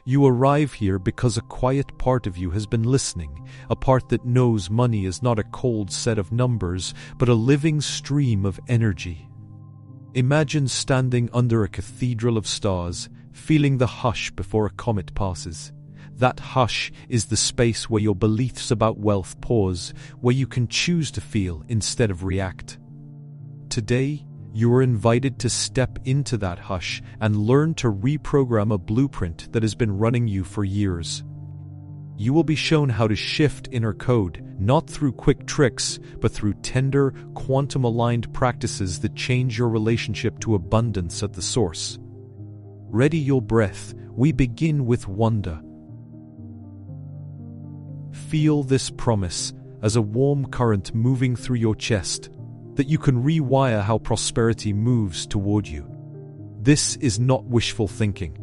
You arrive here because a quiet part of you has been listening, a part that knows money is not a cold set of numbers, but a living stream of energy. Imagine standing under a cathedral of stars, feeling the hush before a comet passes. That hush is the space where your beliefs about wealth pause, where you can choose to feel instead of react. Today, you are invited to step into that hush and learn to reprogram a blueprint that has been running you for years. You will be shown how to shift inner code, not through quick tricks, but through tender, quantum-aligned practices that change your relationship to abundance at the source. Ready your breath. We begin with wonder. Feel this promise as a warm current moving through your chest, that you can rewire how prosperity moves toward you. This is not wishful thinking.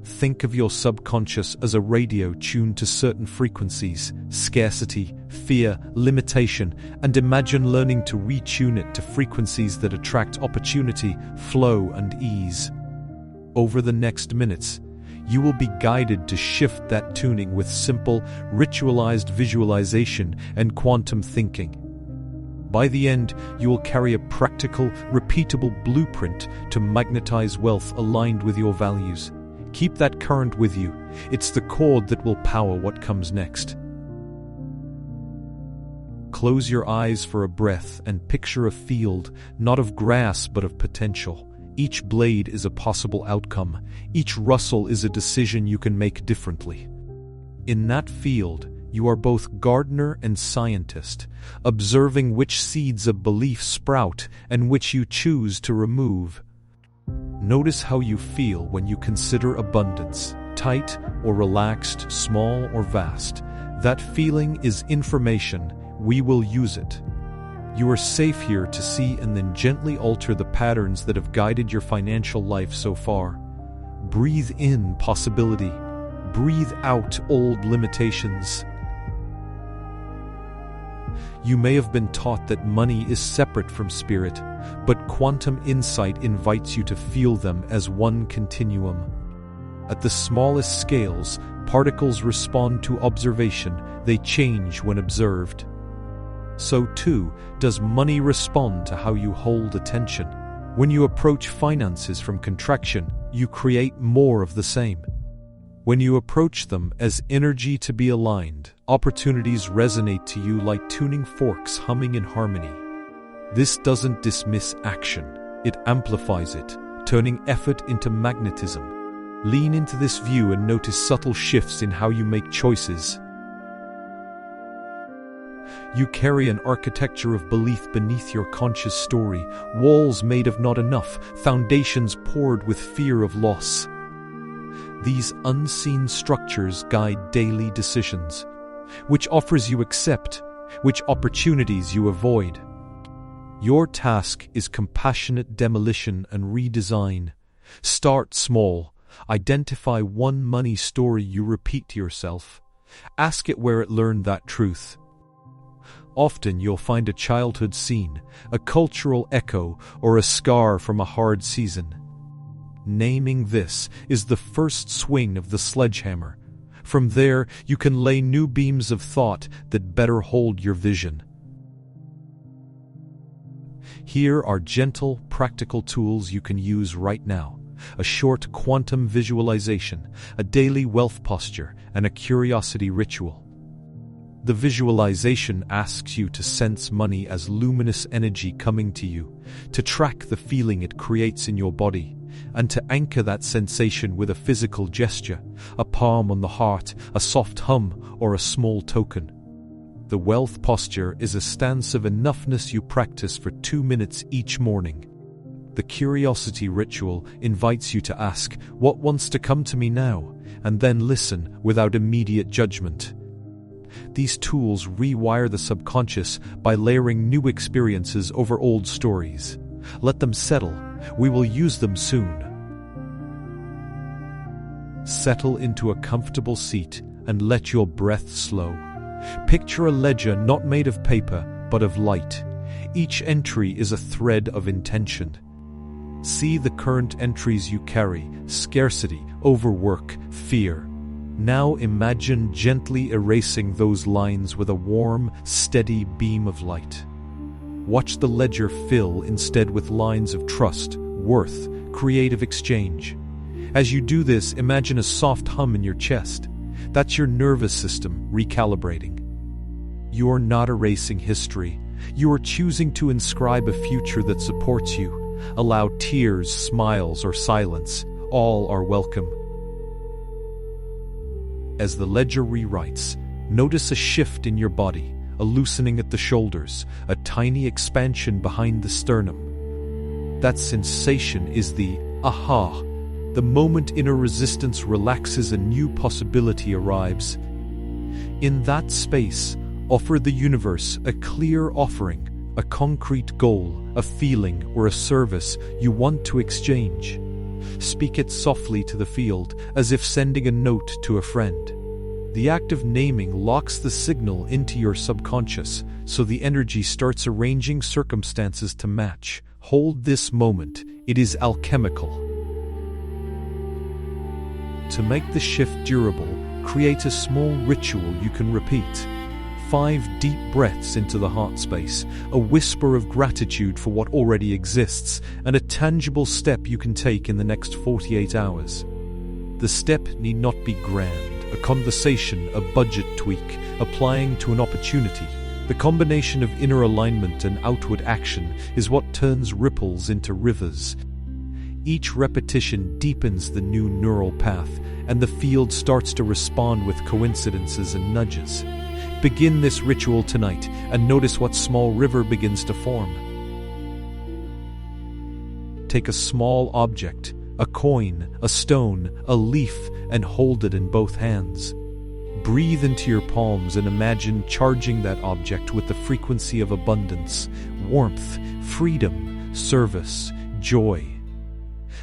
Think of your subconscious as a radio tuned to certain frequencies: scarcity, fear, limitation, and imagine learning to retune it to frequencies that attract opportunity, flow, and ease. Over the next minutes, you will be guided to shift that tuning with simple, ritualized visualization and quantum thinking. By the end, you will carry a practical, repeatable blueprint to magnetize wealth aligned with your values. Keep that current with you. It's the cord that will power what comes next. Close your eyes for a breath and picture a field, not of grass but of potential. Each blade is a possible outcome. Each rustle is a decision you can make differently. In that field, you are both gardener and scientist, observing which seeds of belief sprout and which you choose to remove. Notice how you feel when you consider abundance, tight or relaxed, small or vast. That feeling is information. We will use it. You are safe here to see and then gently alter the patterns that have guided your financial life so far. Breathe in possibility. Breathe out old limitations. You may have been taught that money is separate from spirit, but quantum insight invites you to feel them as one continuum. At the smallest scales, particles respond to observation. They change when observed. So too does money respond to how you hold attention. When you approach finances from contraction, you create more of the same. When you approach them as energy to be aligned, opportunities resonate to you like tuning forks humming in harmony. This doesn't dismiss action, it amplifies it, turning effort into magnetism. Lean into this view and notice subtle shifts in how you make choices. You carry an architecture of belief beneath your conscious story, walls made of not enough, foundations poured with fear of loss. These unseen structures guide daily decisions. Which offers you accept, which opportunities you avoid. Your task is compassionate demolition and redesign. Start small. Identify one money story you repeat to yourself. Ask it where it learned that truth. Often you'll find a childhood scene, a cultural echo, or a scar from a hard season. Naming this is the first swing of the sledgehammer. From there, you can lay new beams of thought that better hold your vision. Here are gentle, practical tools you can use right now. A short quantum visualization, a daily wealth posture, and a curiosity ritual. The visualization asks you to sense money as luminous energy coming to you, to track the feeling it creates in your body, and to anchor that sensation with a physical gesture, a palm on the heart, a soft hum, or a small token. The wealth posture is a stance of enoughness you practice for 2 minutes each morning. The curiosity ritual invites you to ask, "What wants to come to me now?" and then listen without immediate judgment. These tools rewire the subconscious by layering new experiences over old stories. Let them settle. We will use them soon. Settle into a comfortable seat and let your breath slow. Picture a ledger not made of paper, but of light. Each entry is a thread of intention. See the current entries you carry: scarcity, overwork, fear. Now imagine gently erasing those lines with a warm, steady beam of light. Watch the ledger fill instead with lines of trust, worth, creative exchange. As you do this, imagine a soft hum in your chest. That's your nervous system recalibrating. You are not erasing history. You are choosing to inscribe a future that supports you. Allow tears, smiles, or silence. All are welcome. As the ledger rewrites, notice a shift in your body, a loosening at the shoulders, a tiny expansion behind the sternum. That sensation is the aha. The moment inner resistance relaxes, a new possibility arrives. In that space, offer the universe a clear offering, a concrete goal, a feeling, or a service you want to exchange. Speak it softly to the field, as if sending a note to a friend. The act of naming locks the signal into your subconscious, so the energy starts arranging circumstances to match. Hold this moment, it is alchemical. To make the shift durable, create a small ritual you can repeat. 5 deep breaths into the heart space, a whisper of gratitude for what already exists, and a tangible step you can take in the next 48 hours. The step need not be grand, a conversation, a budget tweak, applying to an opportunity. The combination of inner alignment and outward action is what turns ripples into rivers. Each repetition deepens the new neural path, and the field starts to respond with coincidences and nudges. Begin this ritual tonight and notice what small river begins to form. Take a small object, a coin, a stone, a leaf, and hold it in both hands. Breathe into your palms and imagine charging that object with the frequency of abundance, warmth, freedom, service, joy.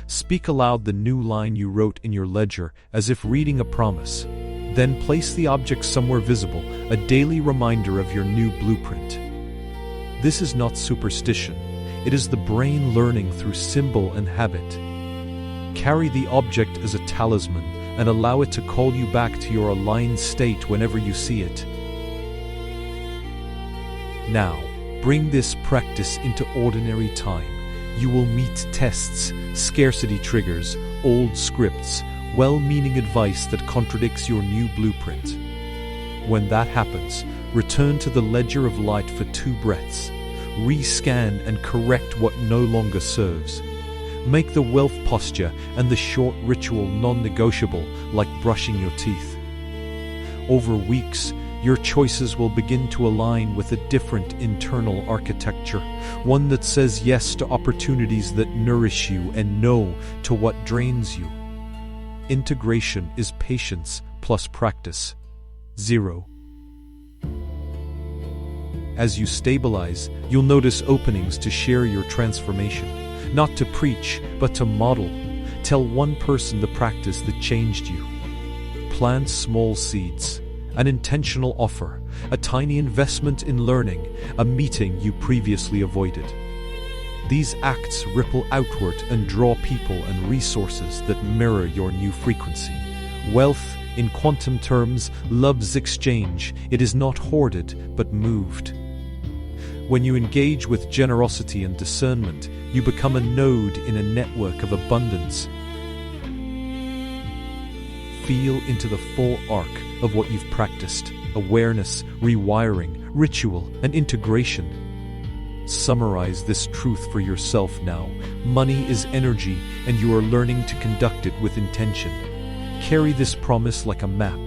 Speak aloud the new line you wrote in your ledger as if reading a promise. Then place the object somewhere visible, a daily reminder of your new blueprint. This is not superstition. It is the brain learning through symbol and habit. Carry the object as a talisman and allow it to call you back to your aligned state whenever you see it. Now, bring this practice into ordinary time. You will meet tests, scarcity triggers, old scripts, well-meaning advice that contradicts your new blueprint. When that happens, return to the ledger of light for 2 breaths. Rescan and correct what no longer serves. Make the wealth posture and the short ritual non-negotiable, like brushing your teeth. Over weeks, your choices will begin to align with a different internal architecture, one that says yes to opportunities that nourish you and no to what drains you. Integration is patience plus practice. 0. As you stabilize, you'll notice openings to share your transformation. Not to preach, but to model. Tell one person the practice that changed you. Plant small seeds. An intentional offer, a tiny investment in learning, a meeting you previously avoided. These acts ripple outward and draw people and resources that mirror your new frequency. Wealth, in quantum terms, loves exchange. It is not hoarded, but moved. When you engage with generosity and discernment, you become a node in a network of abundance. Feel into the full arc of what you've practiced: awareness, rewiring, ritual, and integration. Summarize this truth for yourself now. Money is energy, and you are learning to conduct it with intention. Carry this promise like a map.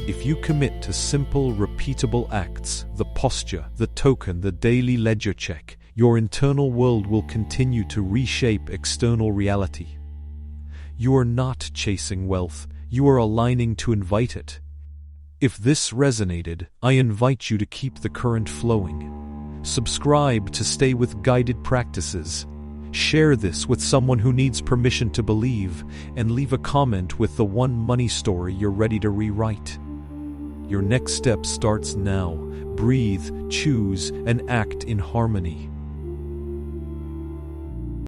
If you commit to simple, repeatable acts, the posture, the token, the daily ledger check, your internal world will continue to reshape external reality. You are not chasing wealth, you are aligning to invite it. If this resonated, I invite you to keep the current flowing. Subscribe to stay with guided practices. Share this with someone who needs permission to believe, and leave a comment with the one money story you're ready to rewrite. Your next step starts now. Breathe, choose, and act in harmony.